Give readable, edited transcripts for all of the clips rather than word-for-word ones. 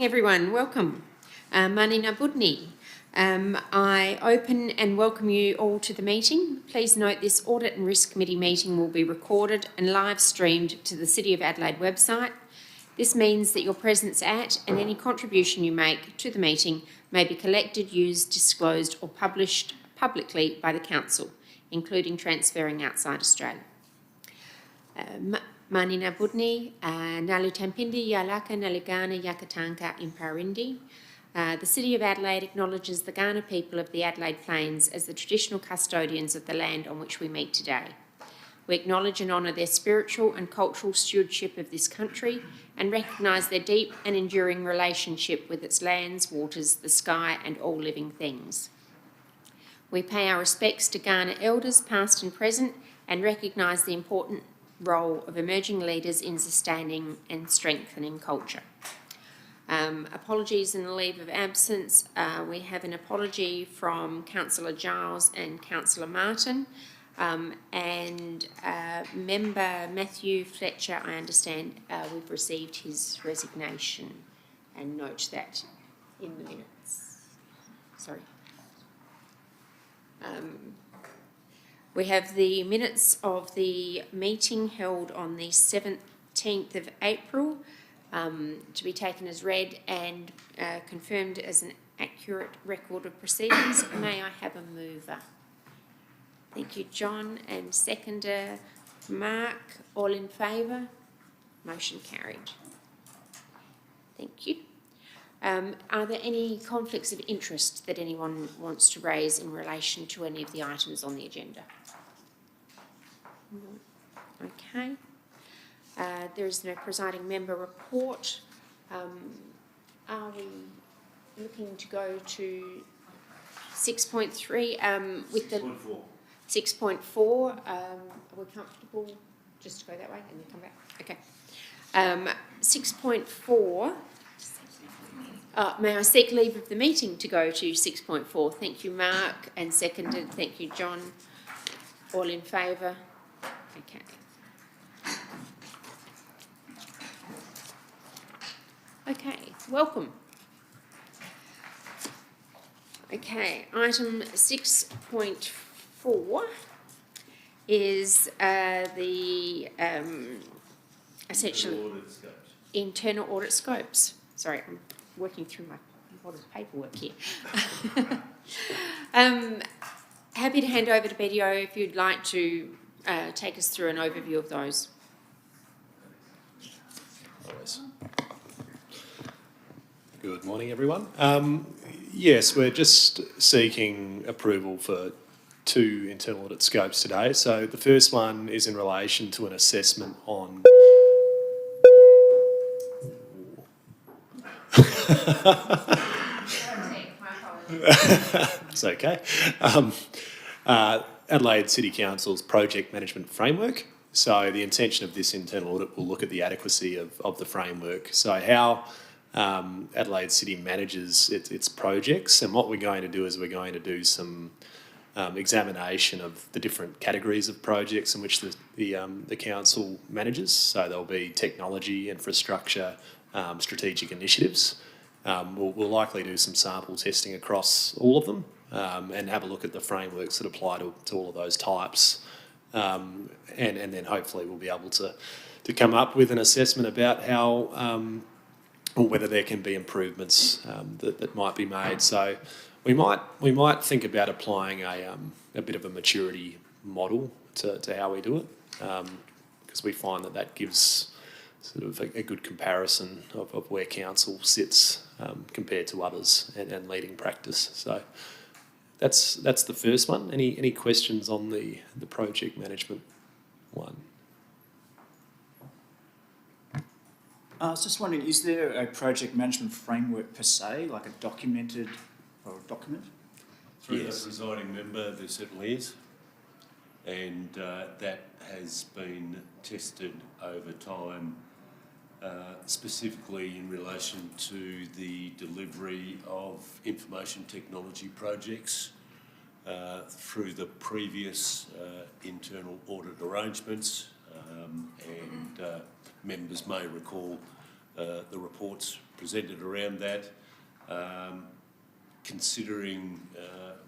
Everyone, welcome. Manina Budni. I open and welcome you all to the meeting. Please note this Audit and Risk Committee meeting will be recorded and live streamed to the City of Adelaide website. This means that your presence at and any contribution you make to the meeting may be collected, used, disclosed or published publicly by the Council, including transferring outside Australia. Manina Budni, Nalu Tampindi, Yalaka, Nalugana, Yakatanka, Imparindi. The City of Adelaide acknowledges the Kaurna people of the Adelaide Plains as the traditional custodians of the land on which we meet today. We acknowledge and honour their spiritual and cultural stewardship of this country and recognise their deep and enduring relationship with its lands, waters, the sky and all living things. We pay our respects to Kaurna elders, past and present, and recognise the important role of emerging leaders in sustaining and strengthening culture. Apologies and a leave of absence. We have an apology from Councillor Giles and Councillor Martin, and Member Matthew Fletcher, I understand we've received his resignation, and note that in the minutes. Sorry. We have the minutes of the meeting held on the 17th of April to be taken as read and confirmed as an accurate record of proceedings. May I have a mover? Thank you, John, and seconder, Mark. All in favour? Motion carried. Thank you. Are there any conflicts of interest that anyone wants to raise in relation to any of the items on the agenda? Okay. There is no presiding member report. Are we looking to go to 6.3 with the 6.4? Are we comfortable just to go that way and then come back? Okay. 6.4. May I seek leave of the meeting to go to 6.4? Thank you, Mark, and seconded. Thank you, John. All in favour? Okay. Okay, welcome. Okay, item 6.4 is the essentially internal audit scopes. Sorry, I'm working through my lot of paperwork here. Happy to hand over to BDO if you'd like to take us through an overview of those. Always. Good morning, everyone. Yes, we're just seeking approval for 2 internal audit scopes today. So the first one is in relation to an assessment on It's okay. Adelaide City Council's project management framework. So the intention of this internal audit will look at the adequacy of the framework. So how Adelaide City manages its projects, and what we're going to do is we're going to do some examination of the different categories of projects in which the council manages. So there'll be technology, infrastructure, strategic initiatives. We'll likely do some sample testing across all of them and have a look at the frameworks that apply to all of those types. And then hopefully we'll be able to come up with an assessment about how or whether there can be improvements that might be made. So we might think about applying a bit of a maturity model to how we do it, because we find that gives sort of a good comparison of where council sits compared to others and leading practice. So that's the first one. Any questions on the project management one? I was just wondering, is there a project management framework per se, like a documented or a document? Through the presiding member, there certainly is, and that has been tested over time, specifically in relation to the delivery of information technology projects through the previous internal audit arrangements, and members may recall the reports presented around that. Considering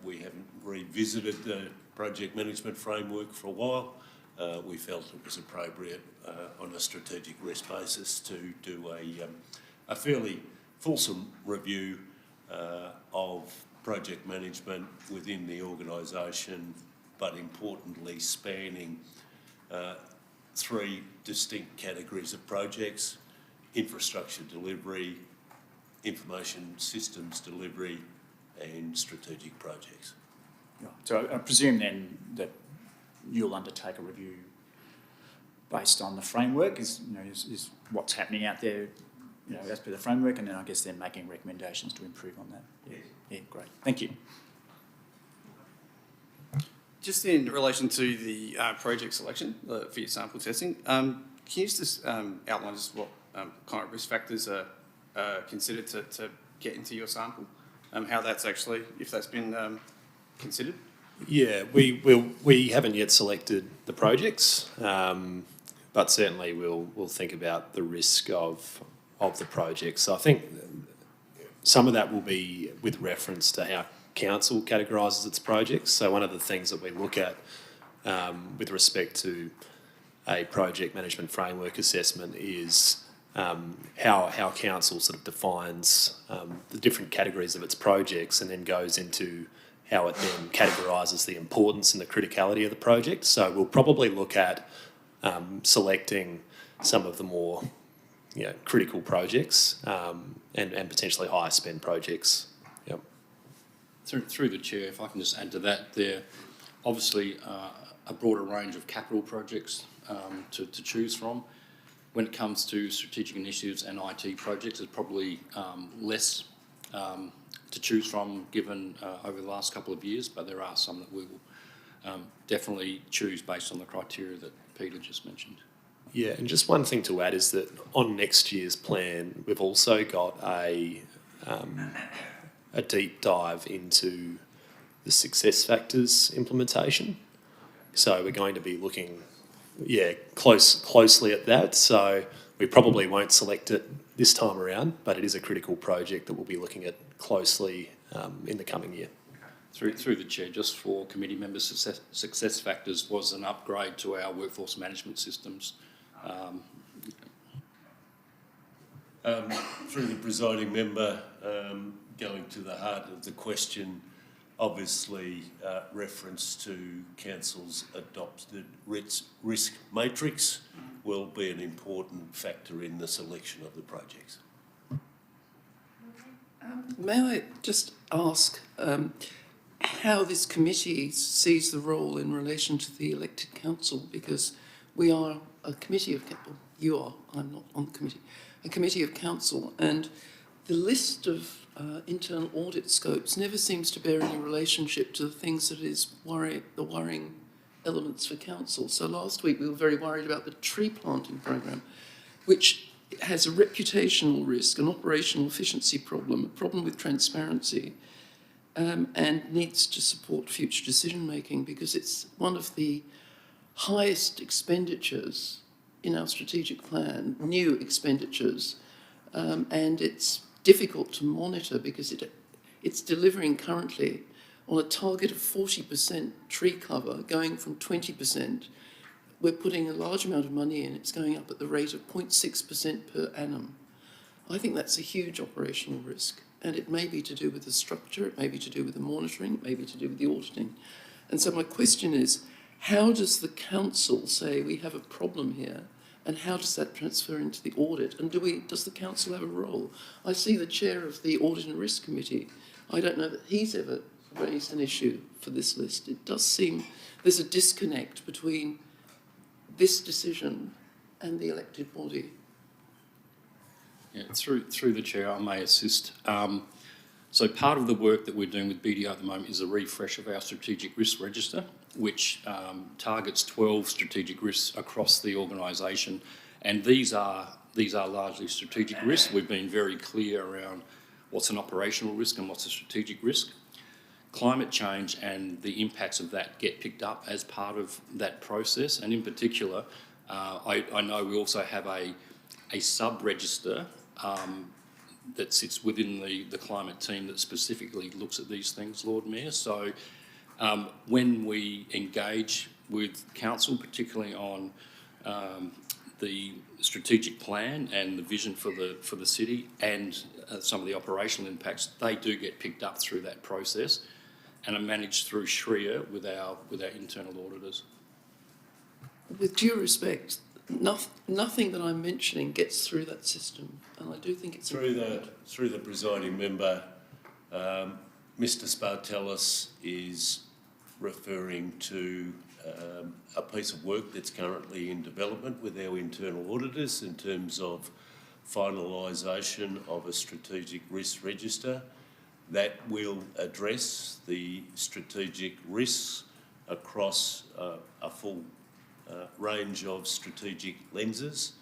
we haven't revisited the project management framework for a while, we felt it was appropriate on a strategic risk basis to do a fairly fulsome review of project management within the organisation, but importantly spanning three distinct categories of projects: infrastructure delivery, information systems delivery, and strategic projects. Yeah. So I presume then that you'll undertake a review based on the framework, is what's happening out there, as per the framework, and then I guess they're making recommendations to improve on that. Yeah, great. Thank you. Just in relation to the project selection for your sample testing, can you just outline just what kind of risk factors are considered to get into your sample? How that's actually, if that's been considered? Yeah, we haven't yet selected the projects, but certainly we'll think about the risk of the projects. So I think some of that will be with reference to how council categorises its projects. So one of the things that we look at with respect to a project management framework assessment is how council sort of defines the different categories of its projects, and then goes into how it then categorises the importance and the criticality of the project. So we'll probably look at selecting some of the more critical projects and potentially higher spend projects. Yep. Through the chair, if I can just add to that, there obviously a broader range of capital projects to choose from. When it comes to strategic initiatives and IT projects, there's probably less to choose from given over the last couple of years, but there are some that we will definitely choose based on the criteria that Peter just mentioned. Yeah, and just one thing to add is that on next year's plan, we've also got a deep dive into the success factors implementation. So we're going to be looking, closely at that. So we probably won't select it this time around, but it is a critical project that we'll be looking at closely in the coming year. Through the chair, just for committee members, success factors was an upgrade to our workforce management systems. Through the presiding member, going to the heart of the question, obviously reference to council's adopted risk matrix will be an important factor in the selection of the projects. May I just ask how this committee sees the role in relation to the elected council? Because we are a committee of council. You are. I'm not on the committee. A committee of council, and the list of internal audit scopes never seems to bear any relationship to the things that is the worrying elements for council. So last week we were very worried about the tree planting program, which has a reputational risk, an operational efficiency problem, a problem with transparency, and needs to support future decision making because it's one of the highest expenditures in our strategic plan, new expenditures, and it's difficult to monitor because it's delivering currently on a target of 40% tree cover, going from 20%. We're putting a large amount of money in, it's going up at the rate of 0.6% per annum. I think that's a huge operational risk, and it may be to do with the structure, it may be to do with the monitoring, it may be to do with the auditing. And so my question is, how does the council say we have a problem here, and how does that transfer into the audit? And does the council have a role? I see the chair of the Audit and Risk Committee. I don't know that he's ever raised an issue for this list. It does seem there's a disconnect between this decision and the elected body. Yeah, through the chair, I may assist. So part of the work that we're doing with BDO at the moment is a refresh of our strategic risk register, which targets 12 strategic risks across the organisation, and these are largely strategic risks. We've been very clear around what's an operational risk and what's a strategic risk. Climate change and the impacts of that get picked up as part of that process, and in particular, I know we also have a sub-register that sits within the climate team that specifically looks at these things, Lord Mayor. So when we engage with council, particularly on the strategic plan and the vision for the city and some of the operational impacts, they do get picked up through that process and are managed through SHREA with our internal auditors. With due respect, nothing that I'm mentioning gets through that system, and I do think it's Through the presiding member, Mr Spartellis is referring to a piece of work that's currently in development with our internal auditors in terms of finalisation of a strategic risk register that will address the strategic risks across a full range of strategic lenses,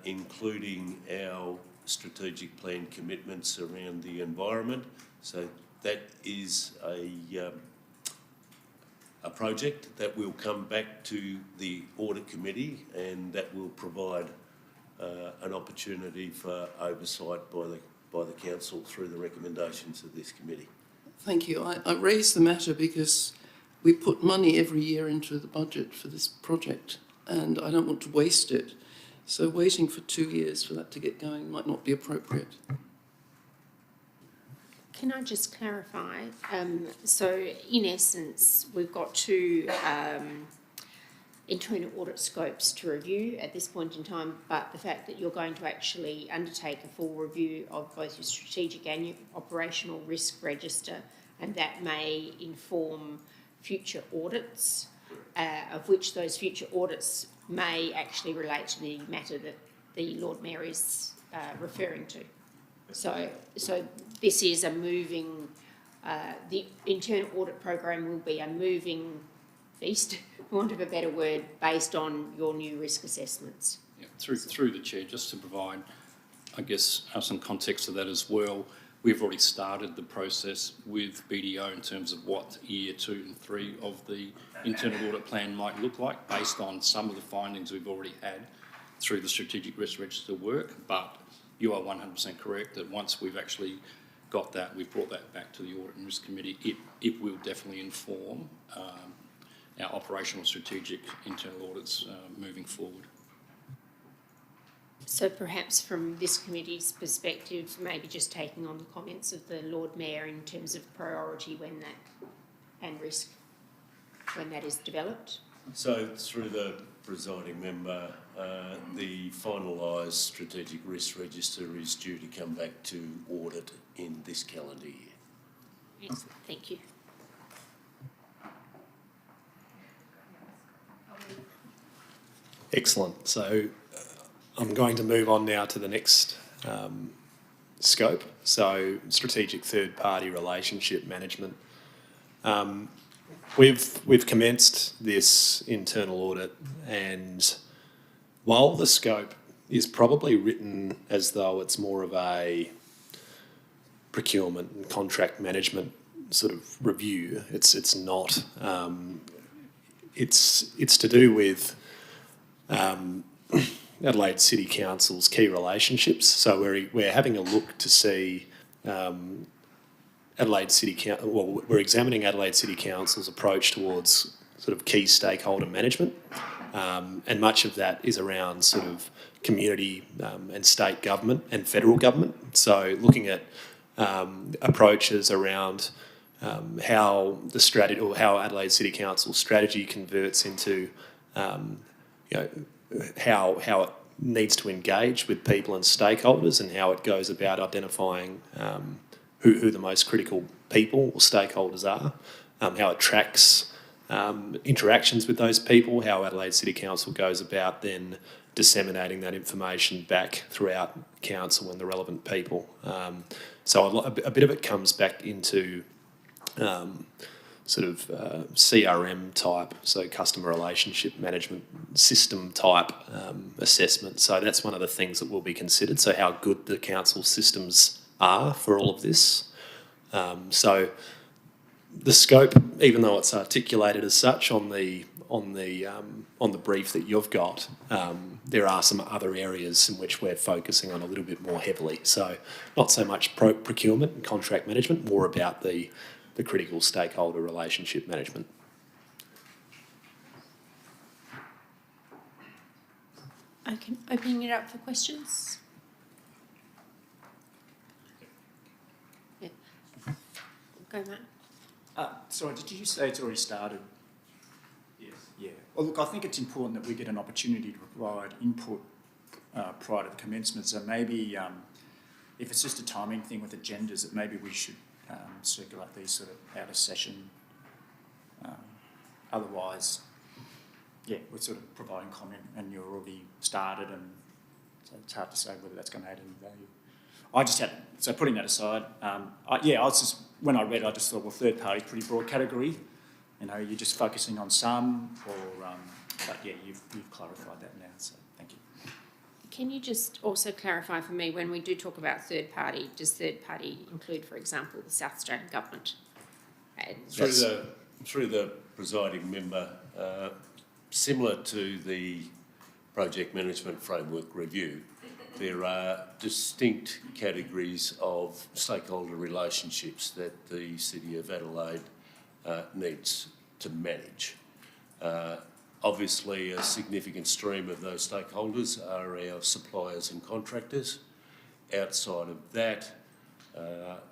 including our strategic plan commitments around the environment. So that is a project that will come back to the audit committee, and that will provide an opportunity for oversight by the council through the recommendations of this committee. Thank you. I raise the matter because we put money every year into the budget for this project, and I don't want to waste it. So waiting for 2 years for that to get going might not be appropriate. Can I just clarify? So in essence, we've got two internal audit scopes to review at this point in time, but the fact that you're going to actually undertake a full review of both your strategic and your operational risk register, and that may inform future audits, of which those future audits may actually relate to the matter that the Lord Mayor is referring to. So this is a moving, the internal audit program will be a moving feast, for want of a better word, based on your new risk assessments. Yeah, through the chair, just to provide, I guess, some context to that as well. We've already started the process with BDO in terms of what year 2 and 3 of the internal audit plan might look like, based on some of the findings we've already had through the strategic risk register work. But you are 100% correct that once we've actually got that, we've brought that back to the Audit and Risk Committee, it will definitely inform our operational strategic internal audits moving forward. So perhaps from this committee's perspective, maybe just taking on the comments of the Lord Mayor in terms of priority when that, and risk, when that is developed. So through the presiding member, the finalised strategic risk register is due to come back to audit in this calendar year. Excellent, thank you. Excellent. So I'm going to move on now to the next scope. So strategic third-party relationship management. We've commenced this internal audit, and while the scope is probably written as though it's more of a procurement and contract management sort of review, it's not. It's to do with Adelaide City Council's key relationships. So we're having a look to see Adelaide City Council. Well, we're examining Adelaide City Council's approach towards sort of key stakeholder management, and much of that is around sort of community and state government and federal government. So looking at approaches around how the strategy, or how Adelaide City Council's strategy converts into how it needs to engage with people and stakeholders, and how it goes about identifying who the most critical people or stakeholders are, how it tracks interactions with those people, how Adelaide City Council goes about then disseminating that information back throughout council and the relevant people. So a bit of it comes back into sort of CRM type, so customer relationship management system type assessment. So that's one of the things that will be considered. So how good the council systems are for all of this. So the scope, even though it's articulated as such on the on the brief that you've got, there are some other areas in which we're focusing on a little bit more heavily. So not so much procurement and contract management, more about the critical stakeholder relationship management. Okay, opening it up for questions. Yeah. Go, Matt. Sorry, did you say it's already started? Yes. Yeah. Well, look, I think it's important that we get an opportunity to provide input prior to the commencement. So maybe if it's just a timing thing with agendas, that maybe we should circulate these sort of out of session. Otherwise, yeah, we're sort of providing comment and you're already started, and so it's hard to say whether that's going to add any value. I just had, so putting that aside, I was just, when I read it, I just thought, well, third party is a pretty broad category. You know, you're just focusing on some, or, but yeah, you've clarified that now, so thank you. Can you just also clarify for me, when we do talk about third party, does third party include, for example, the South Australian Government? Through the presiding member, similar to the project management framework review, there are distinct categories of stakeholder relationships that the City of Adelaide needs to manage. Obviously, a significant stream of those stakeholders are our suppliers and contractors. Outside of that,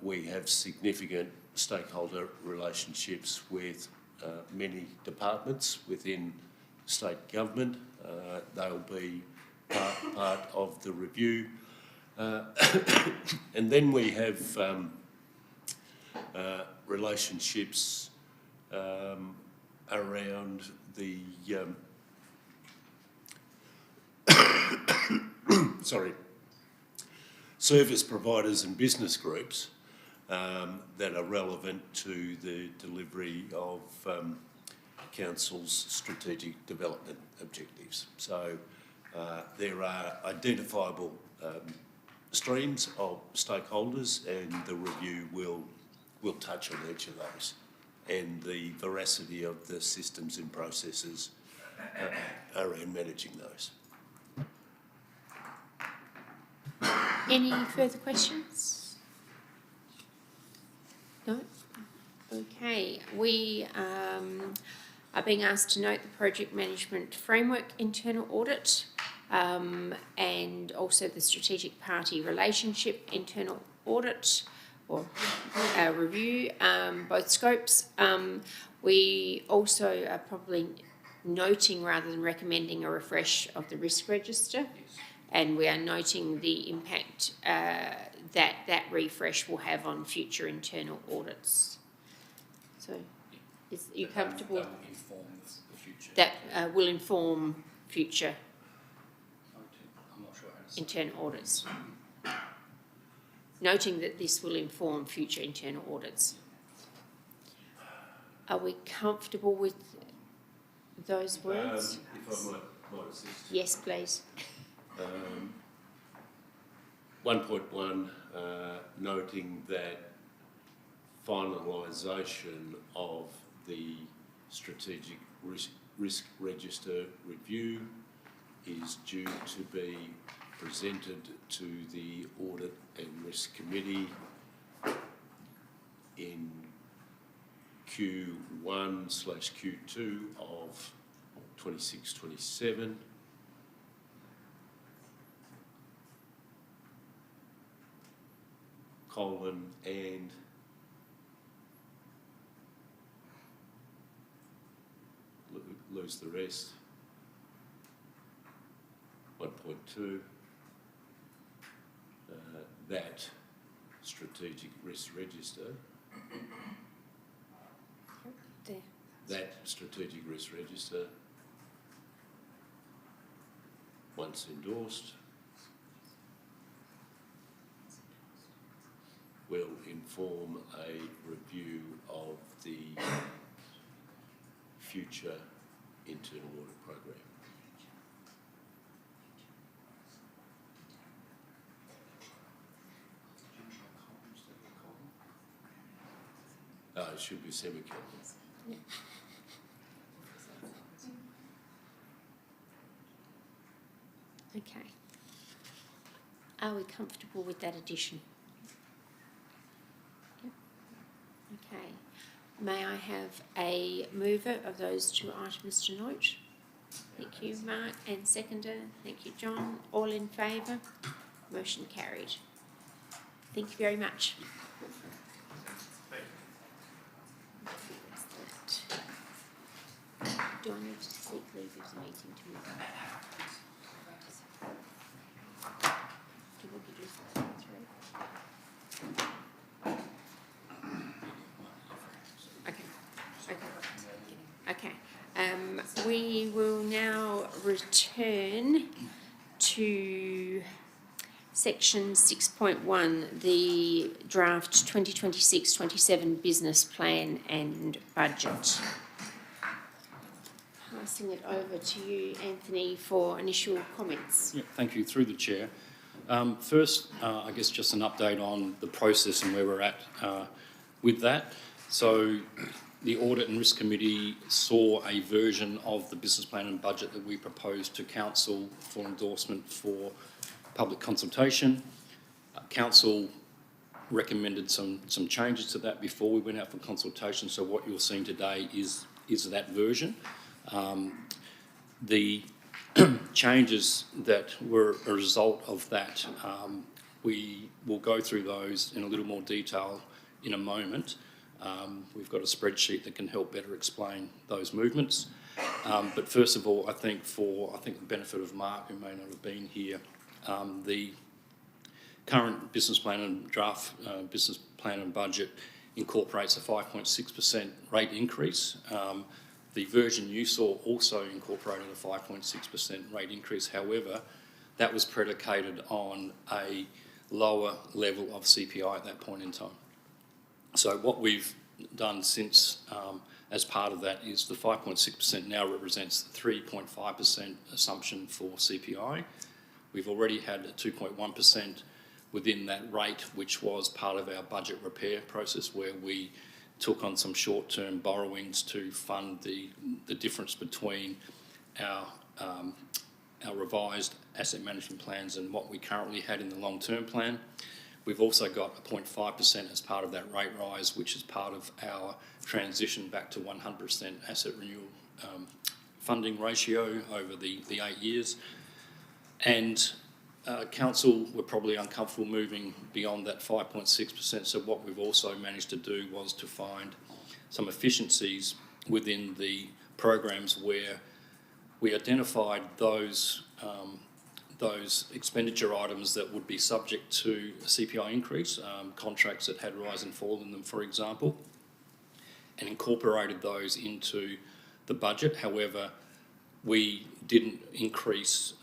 we have significant stakeholder relationships with many departments within state government. They'll be part of the review. And then we have relationships around the service providers and business groups that are relevant to the delivery of Council's strategic development objectives. So there are identifiable streams of stakeholders, and the review will touch on each of those and the veracity of the systems and processes around managing those. Any further questions? No? Okay, we are being asked to note the project management framework internal audit and also the strategic party relationship internal audit or review, both scopes. We also are probably noting rather than recommending a refresh of the risk register, and we are noting the impact that refresh will have on future internal audits. So, are you comfortable? That will inform the future. That will inform future I'm not sure how to say internal audits. Noting that this will inform future internal audits. Are we comfortable with those words? If I might assist. Yes, please. 1.1, noting that finalisation of the strategic risk register review is due to be presented to the Audit and Risk Committee in Q1/Q2 of 26-27. And lose the rest. 1.2, that strategic risk register, There. that strategic risk register, once endorsed, will inform a review of the future internal audit program. It should be semicolons. Yeah. Okay. Are we comfortable with that addition? Yep. Okay. May I have a mover of those two items to note? Thank you, Mark, and seconder. Thank you, John. All in favour? Motion carried. Thank you very much. Do I need to seek leave of the meeting to move on? Do we do something through? Okay. We will now return to section 6.1, the draft 2026-27 business plan and budget. Passing it over to you, Anthony, for initial comments. Yeah, thank you. Through the chair. First, I guess just an update on the process and where we're at with that. So the Audit and Risk Committee saw a version of the business plan and budget that we proposed to Council for endorsement for public consultation. Council recommended some changes to that before we went out for consultation. So what you're seeing today is that version. The changes that were a result of that, we will go through those in a little more detail in a moment. We've got a spreadsheet that can help better explain those movements. But first of all, I think the benefit of Mark, who may not have been here, the current business plan and draft business plan and budget incorporates a 5.6% rate increase. The version you saw also incorporated a 5.6% rate increase. However, that was predicated on a lower level of CPI at that point in time. So what we've done since, as part of that, is the 5.6% now represents the 3.5% assumption for CPI. We've already had a 2.1% within that rate, which was part of our budget repair process, where we took on some short-term borrowings to fund the difference between our revised asset management plans and what we currently had in the long-term plan. We've also got a 0.5% as part of that rate rise, which is part of our transition back to 100% asset renewal funding ratio over the 8 years. And Council were probably uncomfortable moving beyond that 5.6%. So what we've also managed to do was to find some efficiencies within the programs where we identified those expenditure items that would be subject to a CPI increase, contracts that had rise and fall in them, for example, and incorporated those into the budget. However, we didn't increase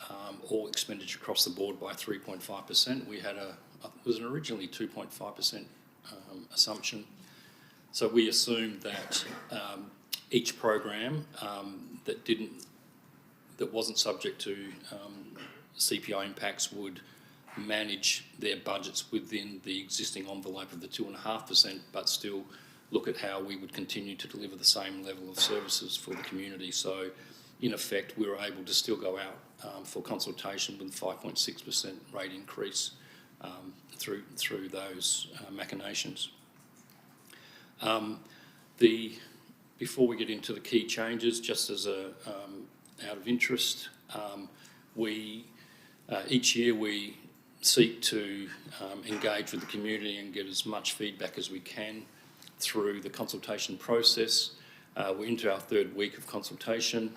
all expenditure across the board by 3.5%. We had it was an originally 2.5% assumption. So we assumed that each program that wasn't subject to CPI impacts would manage their budgets within the existing envelope of the 2.5%, but still look at how we would continue to deliver the same level of services for the community. So in effect, we were able to still go out for consultation with a 5.6% rate increase through those machinations. Before we get into the key changes, just as out of interest, each year we seek to engage with the community and get as much feedback as we can through the consultation process. We're into our third week of consultation.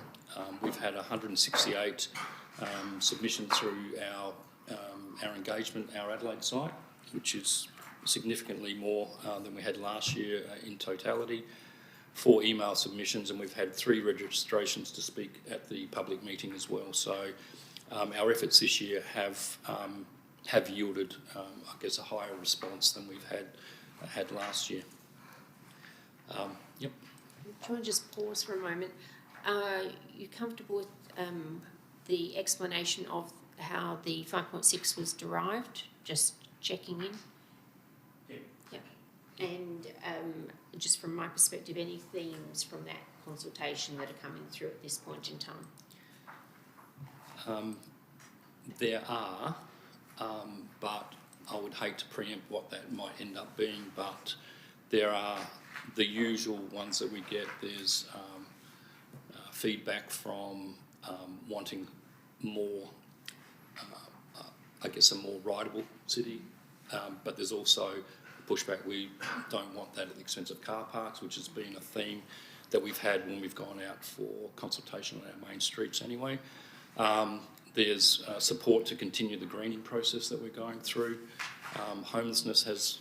We've had 168 submissions through our engagement, our Adelaide site, which is significantly more than we had last year in totality. 4 email submissions, and we've had 3 registrations to speak at the public meeting as well. So our efforts this year have yielded, I guess, a higher response than we've had last year. Yep. Can I just pause for a moment? Are you comfortable with the explanation of how the 5.6 was derived? Just checking in. Yeah. And just from my perspective, any themes from that consultation that are coming through at this point in time? There are, but I would hate to preempt what that might end up being, but there are the usual ones that we get. There's feedback from wanting more, I guess, a more rideable city, but there's also pushback. We don't want that at the expense of car parks, which has been a theme that we've had when we've gone out for consultation on our main streets anyway. There's support to continue the greening process that we're going through. Homelessness has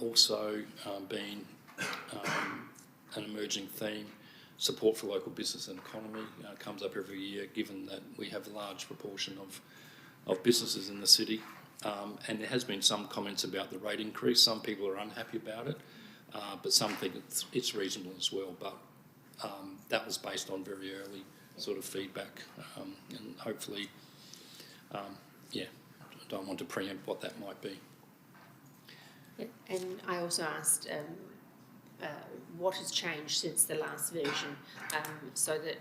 also been an emerging theme. Support for local business and economy comes up every year, given that we have a large proportion of businesses in the city. And there has been some comments about the rate increase. Some people are unhappy about it, but some think it's reasonable as well. But that was based on very early sort of feedback, and hopefully, I don't want to preempt what that might be. And I also asked what has changed since the last version, so that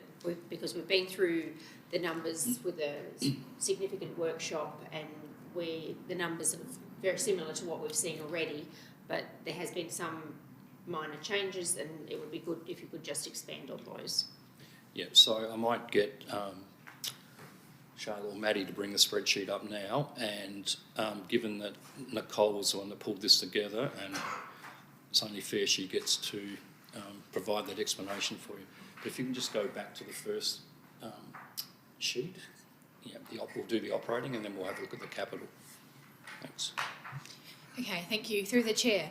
because we've been through the numbers with a significant workshop, and where the numbers are very similar to what we've seen already, but there has been some minor changes, and it would be good if you could just expand on those. Yeah, so I might get Charlotte or Maddie to bring the spreadsheet up now, and given that Nicole was the one that pulled this together, and it's only fair she gets to provide that explanation for you. But if you can just go back to the first sheet. Yeah, we'll do the operating, and then we'll have a look at the capital. Thanks. Okay, thank you. Through the chair.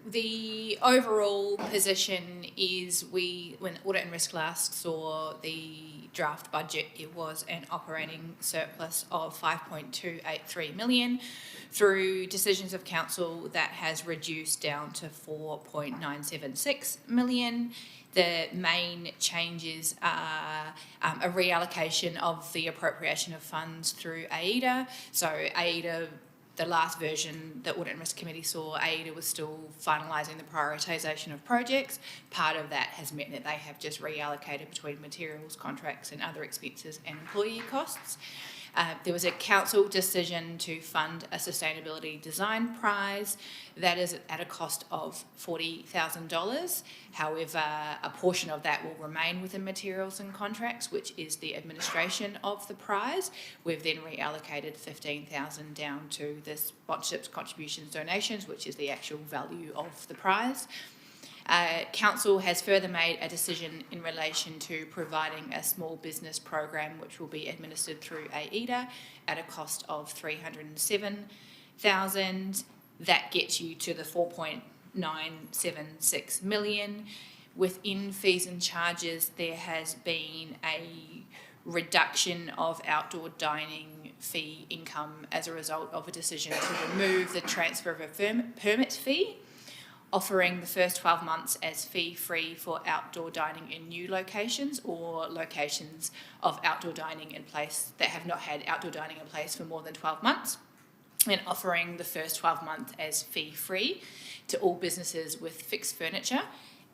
The overall position is when Audit and Risk last saw the draft budget, it was an operating surplus of 5.283 million. Through decisions of council, that has reduced down to 4.976 million. The main changes are a reallocation of the appropriation of funds through AIDA. So AIDA, the last version that Audit and Risk Committee saw, AIDA was still finalising the prioritisation of projects. Part of that has meant that they have just reallocated between materials, contracts and other expenses and employee costs. There was a council decision to fund a sustainability design prize. That is at a cost of $40,000. However, a portion of that will remain within materials and contracts, which is the administration of the prize. We've then reallocated $15,000 down to the sponsorships, contributions, donations, which is the actual value of the prize. Council has further made a decision in relation to providing a small business program which will be administered through AIDA at a cost of $307,000. That gets you to the 4.976 million. Within fees and charges, there has been a reduction of outdoor dining fee income as a result of a decision to remove the transfer of a permit fee, offering the first 12 months as fee-free for outdoor dining in new locations or locations of outdoor dining in place that have not had outdoor dining in place for more than 12 months, and offering the first 12 months as fee-free to all businesses with fixed furniture,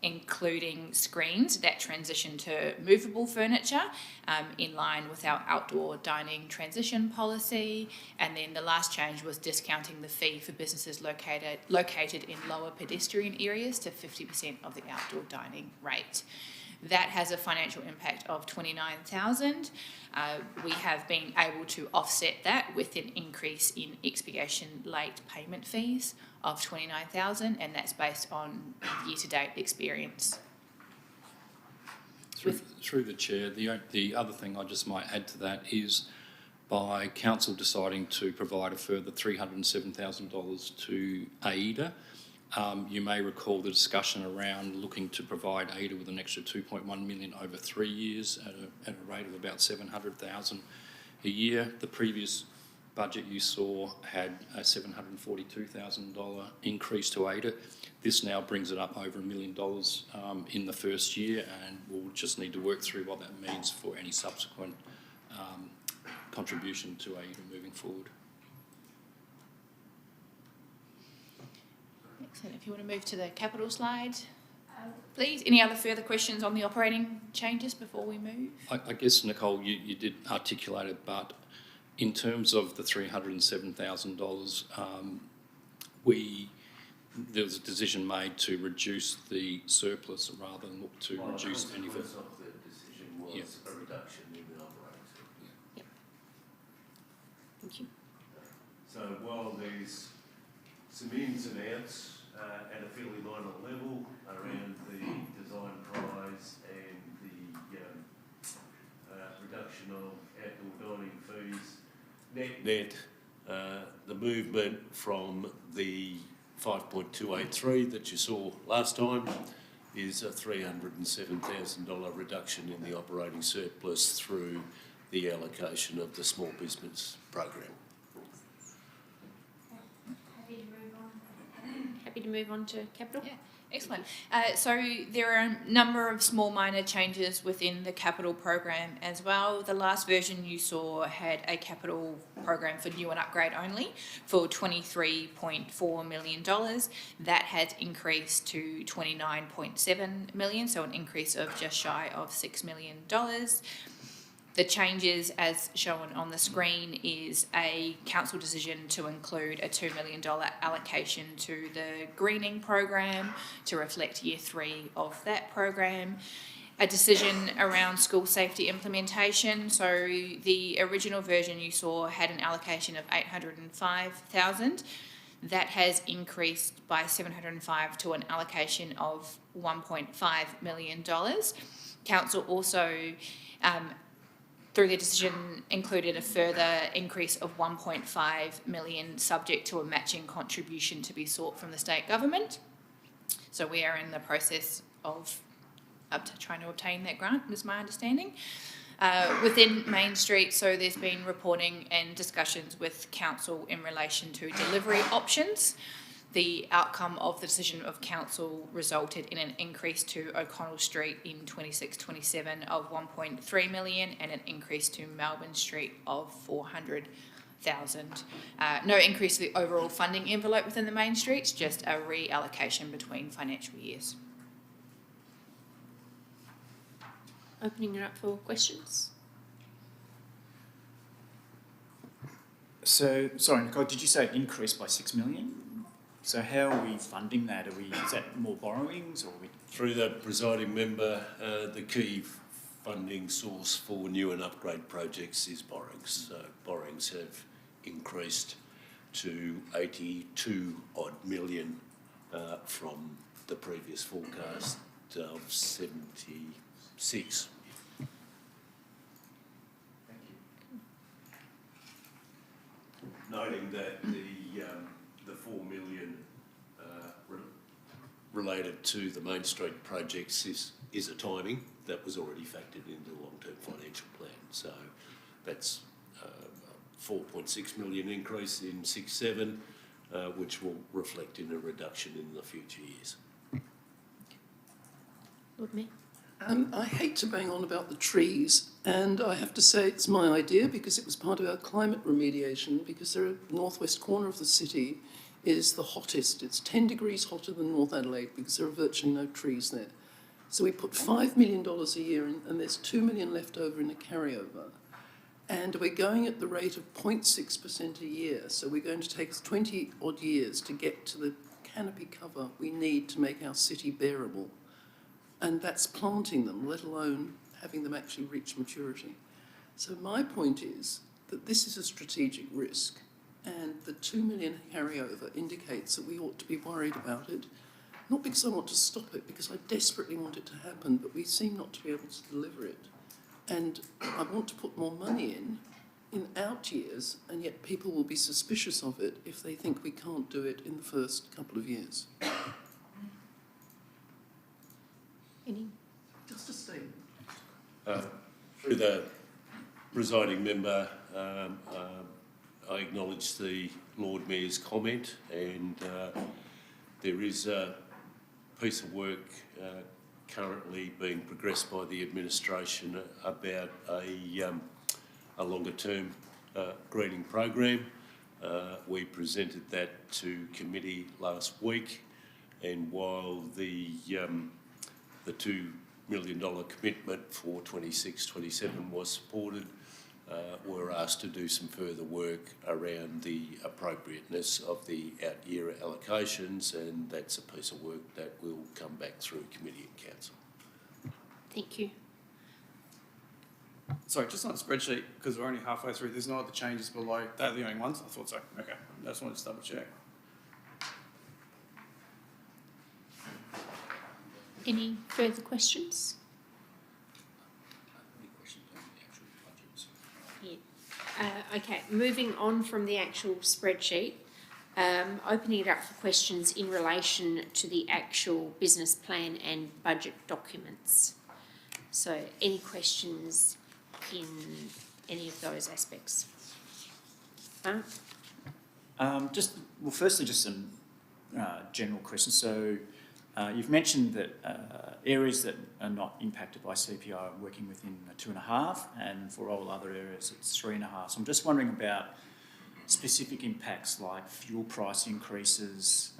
including screens that transition to movable furniture in line with our outdoor dining transition policy. And then the last change was discounting the fee for businesses located in lower pedestrian areas to 50% of the outdoor dining rate. That has a financial impact of $29,000. We have been able to offset that with an increase in expiation late payment fees of $29,000, and that's based on year-to-date experience. Through the chair, the other thing I just might add to that is by council deciding to provide a further $307,000 to AIDA. You may recall the discussion around looking to provide AIDA with an extra 2.1 million over 3 years at a rate of about 700,000 a year. The previous budget you saw had a $742,000 increase to AIDA. This now brings it up over $1 million in the first year, and we'll just need to work through what that means for any subsequent contribution to AIDA moving forward. Excellent. If you want to move to the capital slide, please. Any other further questions on the operating changes before we move? I guess, Nicole, you did articulate it, but In terms of the $307,000, there was a decision made to reduce the surplus rather than look to reduce any of it. The consequence of the decision was a reduction in the operating surplus. Yep. Thank you. So while there's some ins and outs at a fairly minor level around the design prize and the reduction of outdoor dining fees, net, the movement from the 5.283 that you saw last time is a $307,000 reduction in the operating surplus through the allocation of the small business program. Happy to move on to capital. Yeah, excellent. So there are a number of small minor changes within the capital program as well. The last version you saw had a capital program for new and upgrade only for $23.4 million. That has increased to $29.7 million, so an increase of just shy of $6 million. The changes, as shown on the screen, is a council decision to include a $2 million allocation to the greening program to reflect year 3 of that program. A decision around school safety implementation. So the original version you saw had an allocation of $805,000. That has increased by $705,000 to an allocation of $1.5 million. Council also through the decision included a further increase of $1.5 million subject to a matching contribution to be sought from the state government. So we are in the process of trying to obtain that grant, is my understanding. Within Main Street, so there's been reporting and discussions with council in relation to delivery options. The outcome of the decision of council resulted in an increase to O'Connell Street in 26-27 of $1.3 million and an increase to Melbourne Street of $400,000. No increase to the overall funding envelope within the main streets, just a reallocation between financial years. Opening it up for questions. So, sorry, Nicole, did you say increased by $6 million? So how are we funding that? Is that more borrowings, or are we? Through the presiding member, the key funding source for new and upgrade projects is borrowings. So borrowings have increased to 82 odd million from the previous forecast of 76. Thank you. Noting that the 4 million related to the Main Street projects is a timing that was already factored into the long-term financial plan. So that's a 4.6 million increase in 6-7, which will reflect in a reduction in the future years. Lord Mayor. I hate to bang on about the trees, and I have to say it's my idea because it was part of our climate remediation, because the northwest corner of the city is the hottest. It's 10 degrees hotter than North Adelaide because there are virtually no trees there. So we put $5 million a year in, and there's $2 million left over in a carryover. And we're going at the rate of 0.6% a year. So we're going to take us 20 odd years to get to the canopy cover we need to make our city bearable. And that's planting them, let alone having them actually reach maturity. So my point is that this is a strategic risk. And the $2 million carryover indicates that we ought to be worried about it. Not because I want to stop it, because I desperately want it to happen, but we seem not to be able to deliver it. And I want to put more money in out years, and yet people will be suspicious of it if they think we can't do it in the first couple of years. Any? Just a statement. Through the presiding member, I acknowledge the Lord Mayor's comment, and there is a piece of work currently being progressed by the administration about a longer-term greening program. We presented that to committee last week, and while the $2 million commitment for 26-27 was supported, were asked to do some further work around the appropriateness of the out-year allocations, and that's a piece of work that will come back through committee and council. Thank you. Sorry, just on the spreadsheet, because we're only halfway through, there's no other changes below. They're the only ones? I thought so. Okay, I just wanted to double check. Any further questions? Any questions on the actual budgets? Yeah. Okay, moving on from the actual spreadsheet, opening it up for questions in relation to the actual business plan and budget documents. So any questions in any of those aspects? Mark? Firstly, just some general questions. So you've mentioned that areas that are not impacted by CPI are working within 2.5, and for all other areas it's 3.5. So I'm just wondering about specific impacts like fuel price increases.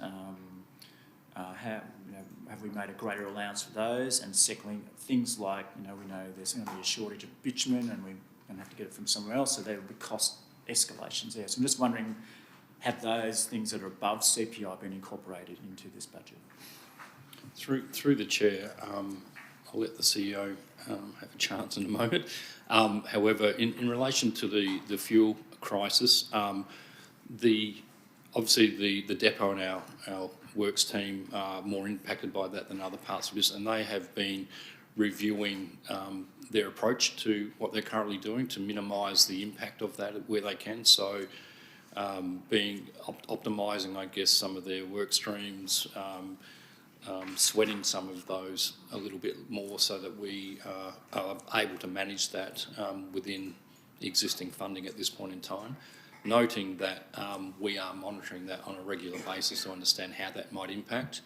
Have we made a greater allowance for those? And secondly, things like, we know there's going to be a shortage of bitumen and we're going to have to get it from somewhere else, so there will be cost escalations there. So I'm just wondering, have those things that are above CPI been incorporated into this budget? Through the chair, I'll let the CEO have a chance in a moment. However, in relation to the fuel crisis, obviously the depot and our works team are more impacted by that than other parts of business, and they have been reviewing their approach to what they're currently doing to minimise the impact of that where they can. So optimising, I guess, some of their work streams, sweating some of those a little bit more so that we are able to manage that within the existing funding at this point in time. Noting that we are monitoring that on a regular basis to understand how that might impact.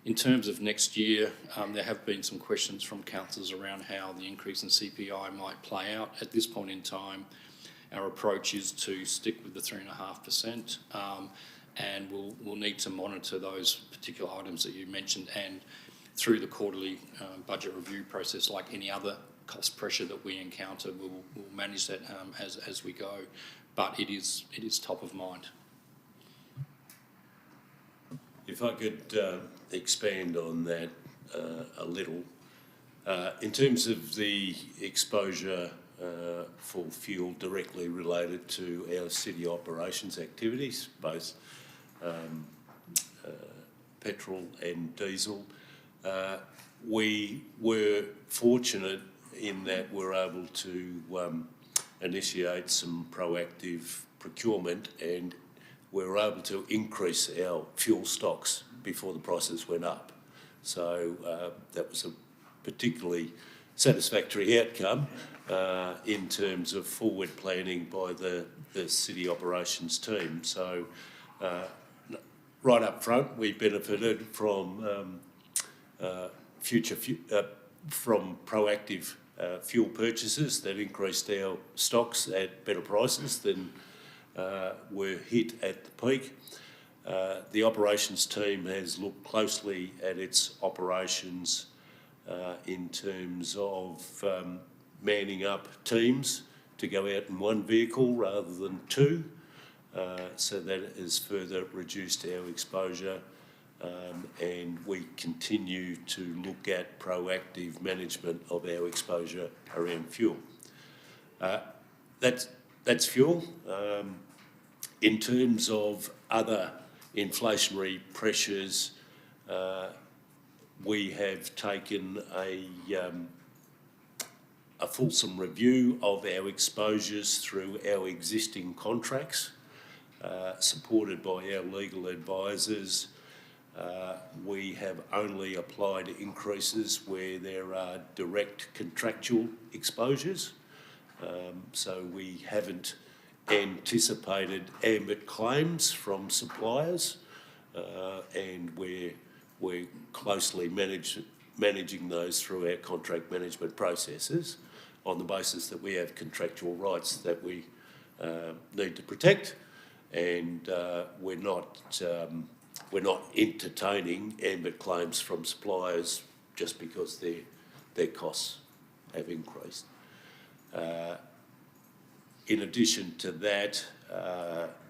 In terms of next year, there have been some questions from councillors around how the increase in CPI might play out. At this point in time, our approach is to stick with the 3.5%, and we'll need to monitor those particular items that you mentioned, and through the quarterly budget review process, like any other cost pressure that we encounter, we'll manage that as we go. But it is top of mind. If I could expand on that a little. In terms of the exposure for fuel directly related to our city operations activities, both petrol and diesel, we were fortunate in that we're able to initiate some proactive procurement, and we were able to increase our fuel stocks before the prices went up. So that was a particularly satisfactory outcome in terms of forward planning by the city operations team. So right up front, we benefited from from proactive fuel purchases that increased our stocks at better prices than were hit at the peak. The operations team has looked closely at its operations in terms of manning up teams to go out in one vehicle rather than two, so that has further reduced our exposure, and we continue to look at proactive management of our exposure around fuel. That's fuel. In terms of other inflationary pressures, we have taken a fulsome review of our exposures through our existing contracts, supported by our legal advisors. We have only applied increases where there are direct contractual exposures, so we haven't anticipated ambit claims from suppliers, and we're closely managing those through our contract management processes on the basis that we have contractual rights that we need to protect, and we're not entertaining ambit claims from suppliers just because their costs have increased. In addition to that,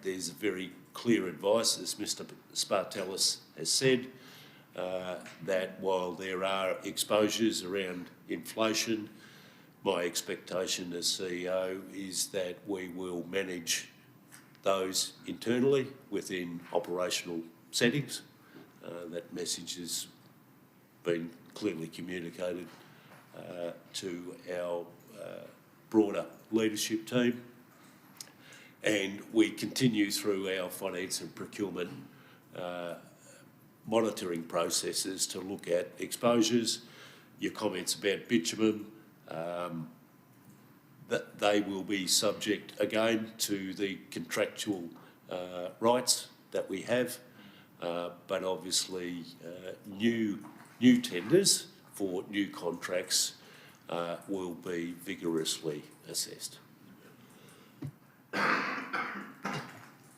there's very clear advice, as Mr Spartellis has said, that while there are exposures around inflation, my expectation as CEO is that we will manage those internally within operational settings. That message has been clearly communicated to our broader leadership team, and we continue through our finance and procurement monitoring processes to look at exposures. Your comments about bitumen, that they will be subject again to the contractual rights that we have, but obviously new tenders for new contracts will be vigorously assessed.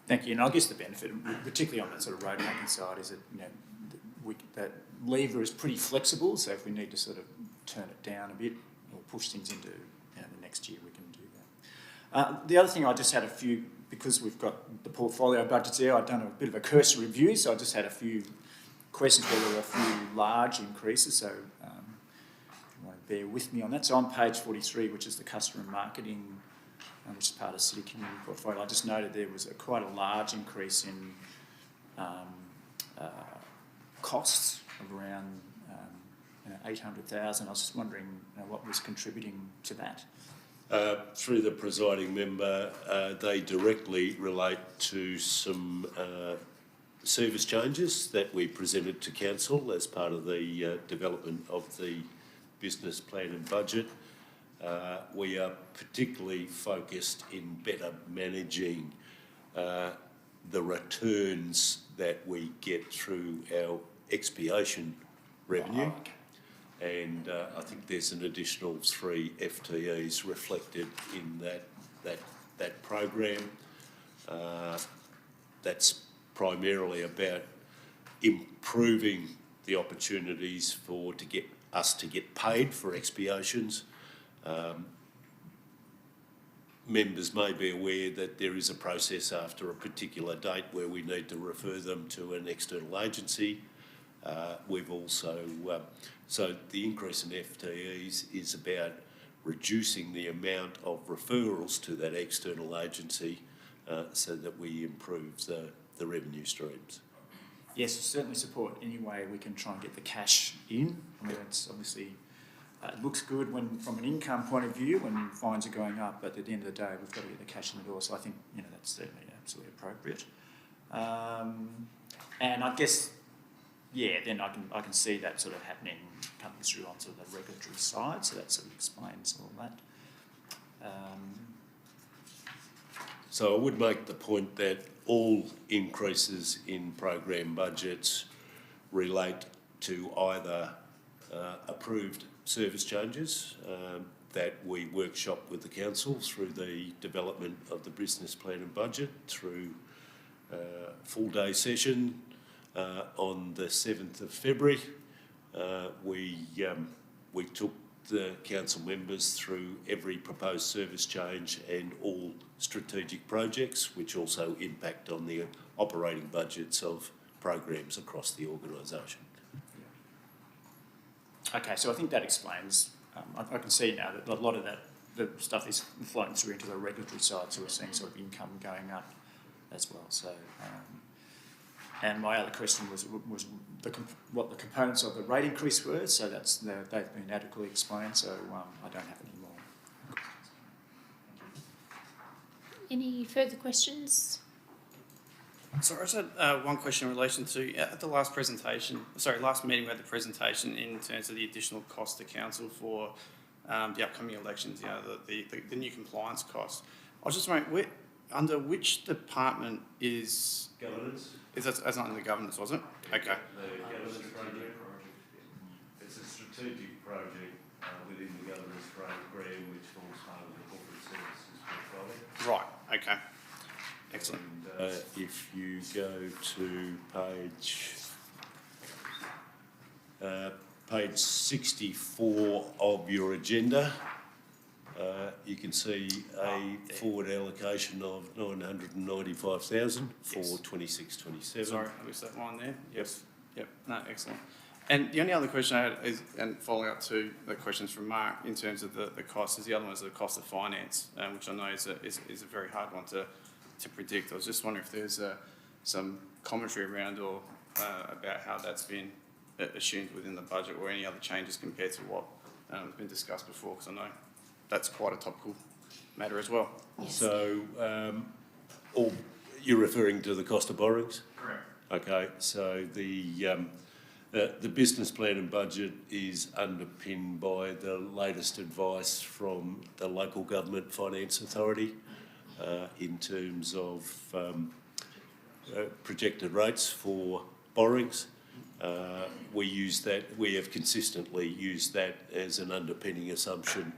Thank you. And I guess the benefit, particularly on that sort of road making side, is that that lever is pretty flexible. So if we need to sort of turn it down a bit or push things into the next year, we can do that. The other thing, I just had a few, because we've got the portfolio budgets there. I've done a bit of a cursory review, so I just had a few questions where there were a few large increases. So you want to bear with me on that. So on page 43, which is the customer marketing, which is part of City Community Portfolio, I just noted there was quite a large increase in costs of around 800,000. I was just wondering what was contributing to that. Through the presiding member, they directly relate to some service changes that we presented to council as part of the development of the business plan and budget. We are particularly focused in better managing the returns that we get through our expiation revenue. Oh, okay. And I think there's an additional 3 FTEs reflected in that program. That's primarily about improving the opportunities to get paid for expiations. Members may be aware that there is a process after a particular date where we need to refer them to an external agency. We've also, so the increase in FTEs is about reducing the amount of referrals to that external agency so that we improve the revenue streams. Yes, certainly support any way we can try and get the cash in. I mean, it's obviously, it looks good from an income point of view when fines are going up, but at the end of the day, we've got to get the cash in the door. So I think, that's certainly absolutely appropriate. And I guess, then I can see that sort of happening, coming through onto the regulatory side, so that sort of explains all that. So I would make the point that all increases in program budgets relate to either approved service changes that we workshop with the council through the development of the business plan and budget, through full day session on the 7th of February. We took the council members through every proposed service change and all strategic projects, which also impact on the operating budgets of programs across the organisation. Okay, so I think that explains. I can see now that a lot of the stuff is flowing through into the regulatory side, so we're seeing sort of income going up as well. So, and my other question was what the components of the rate increase were. So they've been adequately explained. So I don't have any more. Any further questions? Sorry, I just had one question in relation to at the last meeting we had the presentation in terms of the additional cost to council for the upcoming elections, the new compliance costs. I was just wondering, under which department is... Governance? That's not in the governance, was it? Okay. The governance project. It's a strategic project within the governance program which forms part of the corporate services portfolio. Right, okay. Excellent. And if you go to page 64 of your agenda, You can see a forward allocation of 995,000 for 26-27. Sorry, I missed that line there. Yes. Yep. No, excellent. And the only other question I had is, and following up to the questions from Mark in terms of the cost, is the other one is the cost of finance, which I know is a very hard one to predict. I was just wondering if there's some commentary around or about how that's been assumed within the budget, or any other changes compared to what has been discussed before, because I know that's quite a topical matter as well. Yes. So, you're referring to the cost of borrowings? Correct. Okay, so the business plan and budget is underpinned by the latest advice from the local government finance authority in terms of projected rates for borrowings. We have consistently used that as an underpinning assumption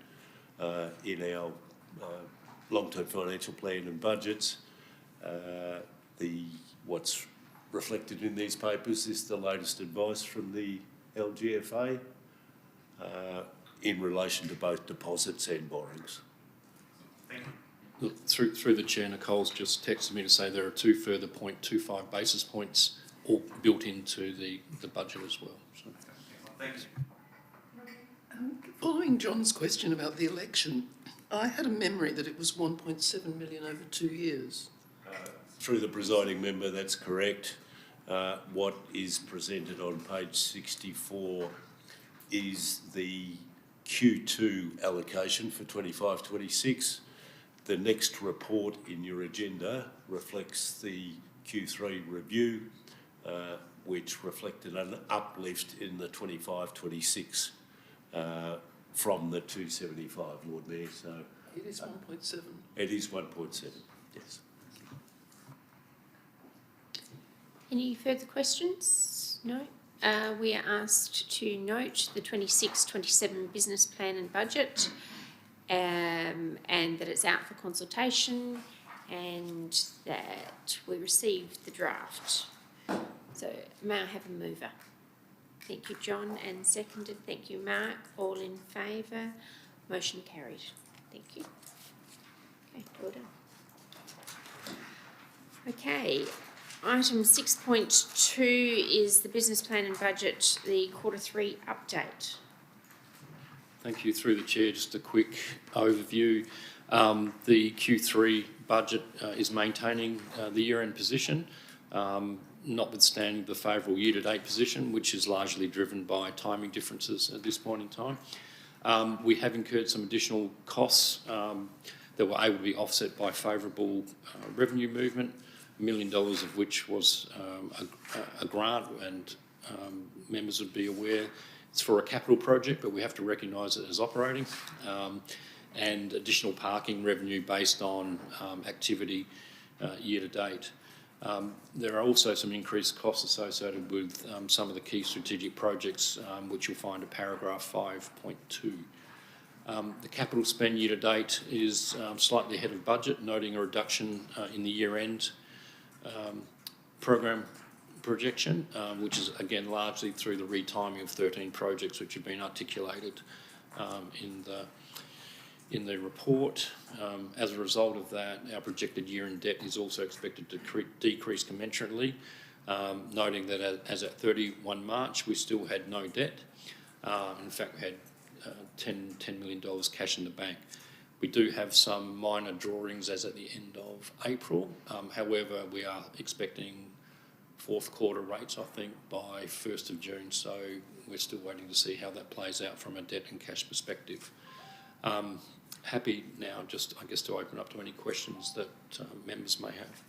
in our long-term financial plan and budgets. What's reflected in these papers is the latest advice from the LGFA in relation to both deposits and borrowings. Look, through the chair, Nicole's just texted me to say there are 2 further 0.25 basis points all built into the budget as well. So. Thanks. Following John's question about the election, I had a memory that it was 1.7 million over 2 years. Through the presiding member, that's correct. What is presented on page 64 is the Q2 allocation for 25-26. The next report in your agenda reflects the Q3 review, which reflected an uplift in the 25-26 from the 275, Lord Mayor. So It is 1.7. it is 1.7, yes. Any further questions? No? We are asked to note the 26-27 business plan and budget, and that it's out for consultation, and that we received the draft. So may I have a mover? Thank you, John, and seconded. Thank you, Mark. All in favour? Motion carried. Thank you. Okay, well done. Okay. Item 6.2 is the business plan and budget, the Q3 update. Thank you. Through the chair, just a quick overview. The Q3 budget is maintaining the year-end position, notwithstanding the favourable year-to-date position, which is largely driven by timing differences at this point in time. We have incurred some additional costs that were able to be offset by favourable revenue movement, $1 million of which was a grant, and members would be aware it's for a capital project, but we have to recognise it as operating, and additional parking revenue based on activity year to date. There are also some increased costs associated with some of the key strategic projects, which you'll find at paragraph 5.2. The capital spend year to date is slightly ahead of budget, noting a reduction in the year-end program projection, which is again largely through the retiming of 13 projects which have been articulated in the report. As a result of that, our projected year-end debt is also expected to decrease commensurately, noting that as at 31 March we still had no debt. In fact, we had $10 million cash in the bank. We do have some minor drawings as at the end of April. However, we are expecting fourth quarter rates, I think, by 1st of June. So we're still waiting to see how that plays out from a debt and cash perspective. Happy now just, I guess, to open up to any questions that members may have.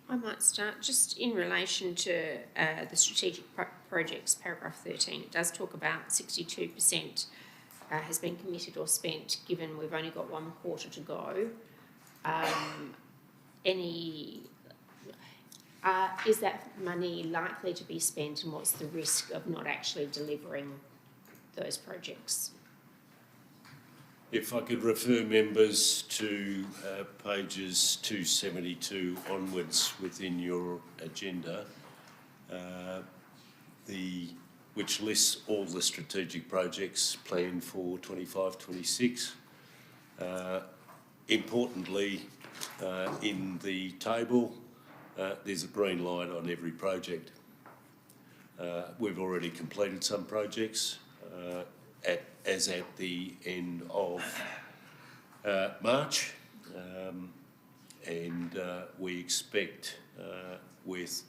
I might start just in relation to the strategic projects, paragraph 13. It does talk about 62% has been committed or spent, given we've only got 1 quarter to go. Is that money likely to be spent, and what's the risk of not actually delivering those projects? If I could refer members to pages 272 onwards within your agenda, the which lists all the strategic projects planned for 25-26. Importantly, in the table, there's a green light on every project. We've already completed some projects as at the end of March, and we expect, with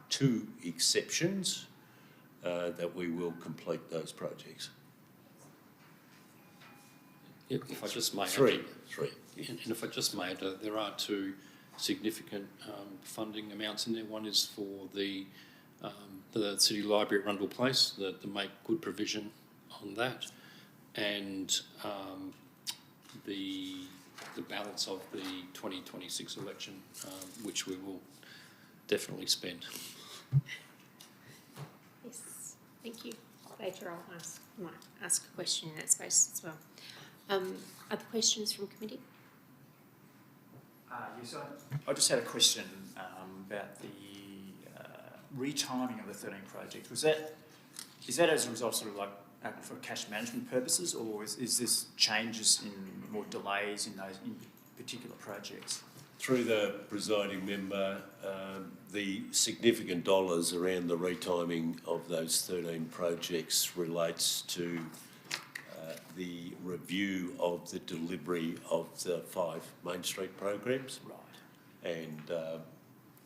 two exceptions, that we will complete those projects. If I just may, Three. and if I just may, there are two significant funding amounts in there. One is for the City Library at Rundle Place, to make good provision on that, and the balance of the 2026 election, which we will definitely spend. Yes, thank you. Later might ask a question in that space as well. Other questions from committee? Yes, I just had a question about the retiming of the 13 projects. Is that as a result, sort of like for cash management purposes, or is this changes in more delays in those in particular projects? Through the presiding member, the significant dollars around the retiming of those 13 projects relates to the review of the delivery of the 5 Main Street programs. Right. And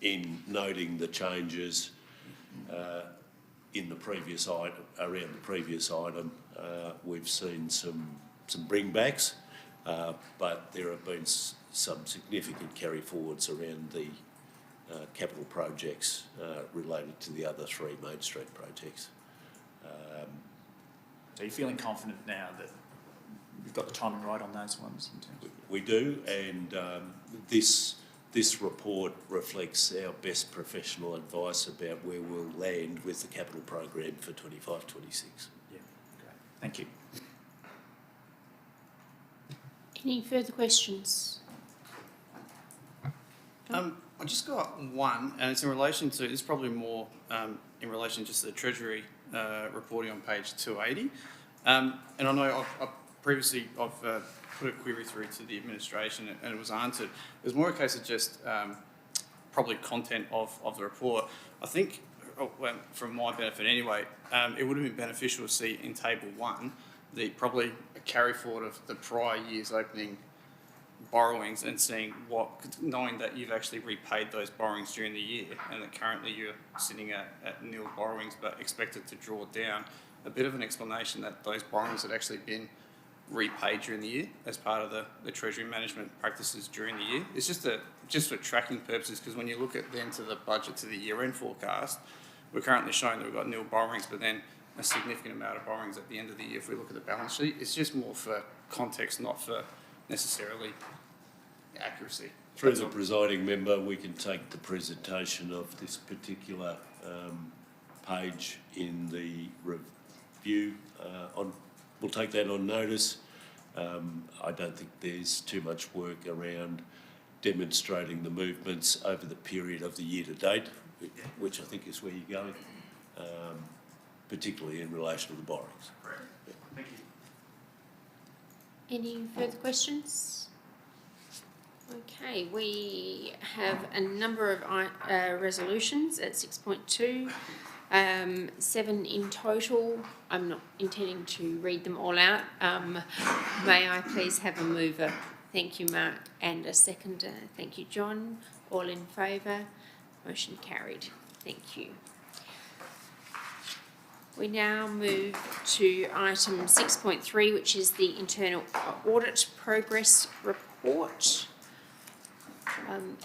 in noting the changes in the previous item, around the previous item, we've seen some bringbacks, but there have been some significant carry forwards around the capital projects related to the other 3 Main Street projects. So you're feeling confident now that we've got the timing right on those ones? In terms of... We do, and this report reflects our best professional advice about where we'll land with the capital program for 25-26. Yeah, great. Thank you. Any further questions? I just got one, and it's in relation to, it's probably more in relation just to the Treasury reporting on page 280. And I know I've previously put a query through to the administration and it was answered. It was more a case of just probably content of the report. I think, well, from my benefit anyway, it would have been beneficial to see in table 1 probably a carry forward of the prior year's opening borrowings and seeing knowing that you've actually repaid those borrowings during the year and that currently you're sitting at nil borrowings but expected to draw down, a bit of an explanation that those borrowings had actually been repaid during the year as part of the Treasury management practices during the year. It's just for tracking purposes, because when you look at then to the budget to the year-end forecast, we're currently showing that we've got nil borrowings, but then a significant amount of borrowings at the end of the year if we look at the balance sheet. It's just more for context, not for necessarily accuracy. Through the presiding member, we can take the presentation of this particular page in the review on. We'll take that on notice. I don't think there's too much work around demonstrating the movements over the period of the year to date, which I think is where you're going, particularly in relation to the borrowings. Correct. Yeah. Thank you. Any further questions? Okay, we have a number of resolutions at 6.2, 7 in total. I'm not intending to read them all out. May I please have a mover? Thank you, Mark, and a seconder. Thank you, John. All in favour? Motion carried. Thank you. We now move to item 6.3, which is the internal audit progress report.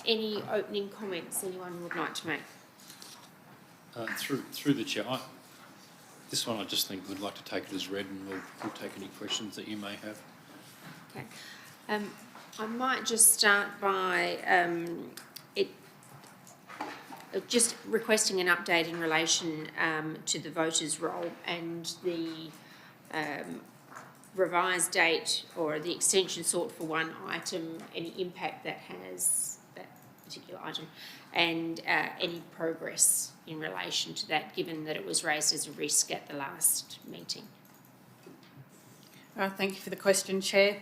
Any opening comments anyone would like to make? Through the chair, this one I just think we'd like to take it as read, and we'll take any questions that you may have. Okay. I might just start by just requesting an update in relation to the voters' roll and the revised date or the extension sought for one item, any impact that has, that particular item, and any progress in relation to that, given that it was raised as a risk at the last meeting. Thank you for the question, Chair.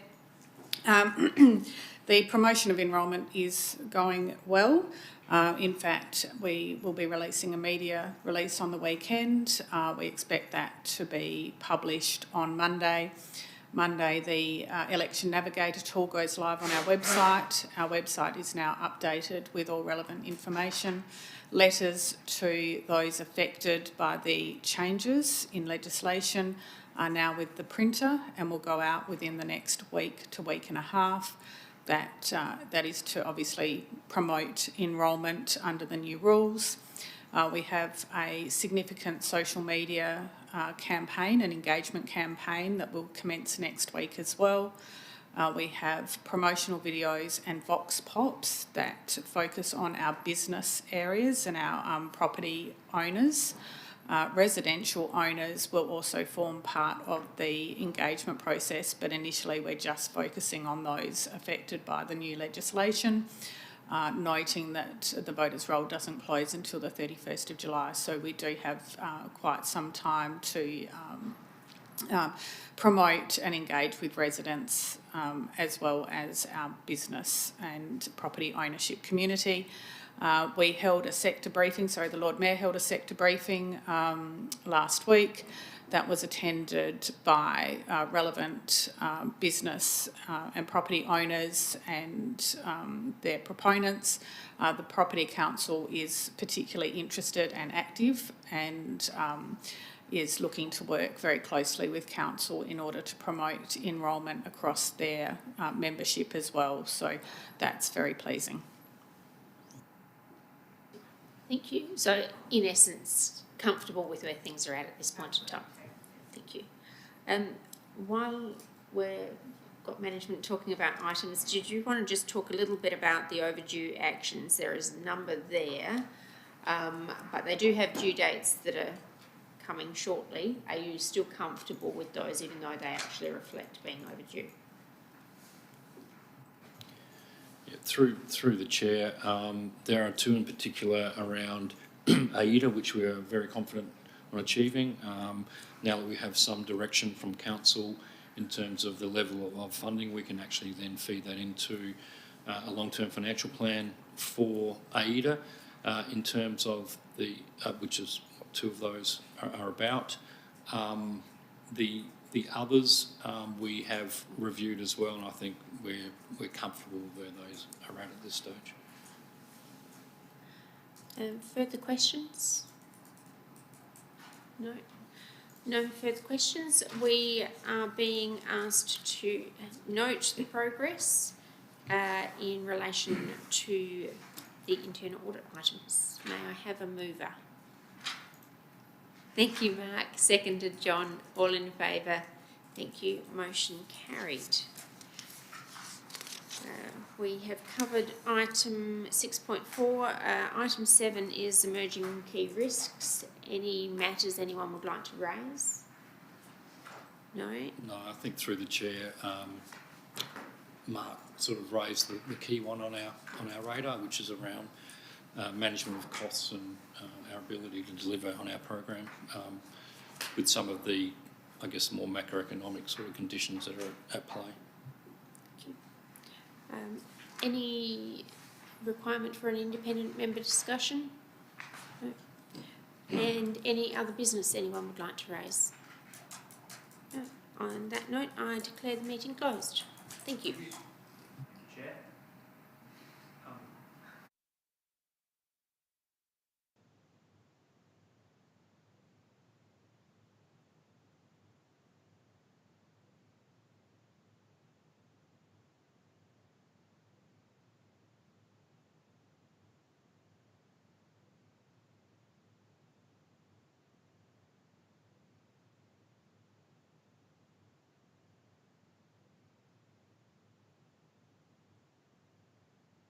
The promotion of enrolment is going well. In fact, we will be releasing a media release on the weekend. We expect that to be published on Monday. Monday, the Election Navigator tool goes live on our website. Our website is now updated with all relevant information. Letters to those affected by the changes in legislation are now with the printer and will go out within the next week to week and a half. That is to obviously promote enrolment under the new rules. We have a significant social media campaign, an engagement campaign that will commence next week as well. We have promotional videos and vox pops that focus on our business areas and our property owners. Residential owners will also form part of the engagement process, but initially we're just focusing on those affected by the new legislation, noting that the voters' roll doesn't close until the 31st of July, so we do have quite some time to promote and engage with residents as well as our business and property ownership community. We held a sector briefing, the Lord Mayor held a sector briefing last week that was attended by relevant business and property owners and their proponents. The Property Council is particularly interested and active and is looking to work very closely with Council in order to promote enrolment across their membership as well. So that's very pleasing. Thank you. So, in essence, comfortable with where things are at this point in time. Thank you. While we've got management talking about items, did you want to just talk a little bit about the overdue actions? There is a number there, but they do have due dates that are coming shortly. Are you still comfortable with those, even though they actually reflect being overdue? Through the chair, there are two in particular around AIDA, which we are very confident on achieving. Now that we have some direction from council in terms of the level of funding, we can actually then feed that into a long-term financial plan for AIDA in terms of the which is what two of those are about. The others we have reviewed as well, and I think we're comfortable where those are at this stage. Further questions? No. No further questions. We are being asked to note the progress in relation to the internal audit items. May I have a mover? Thank you, Mark. Seconded, John. All in favour? Thank you. Motion carried. We have covered item 6.4. Item 7 is emerging key risks. Any matters anyone would like to raise? No? No, I think through the chair, Mark sort of raised the key one on our radar, which is around management of costs and our ability to deliver on our program with some of the, I guess, more macroeconomic sort of conditions that are at play. Thank you. Any requirement for an independent member discussion? No. And any other business anyone would like to raise? No. On that note, I declare the meeting closed. Thank you.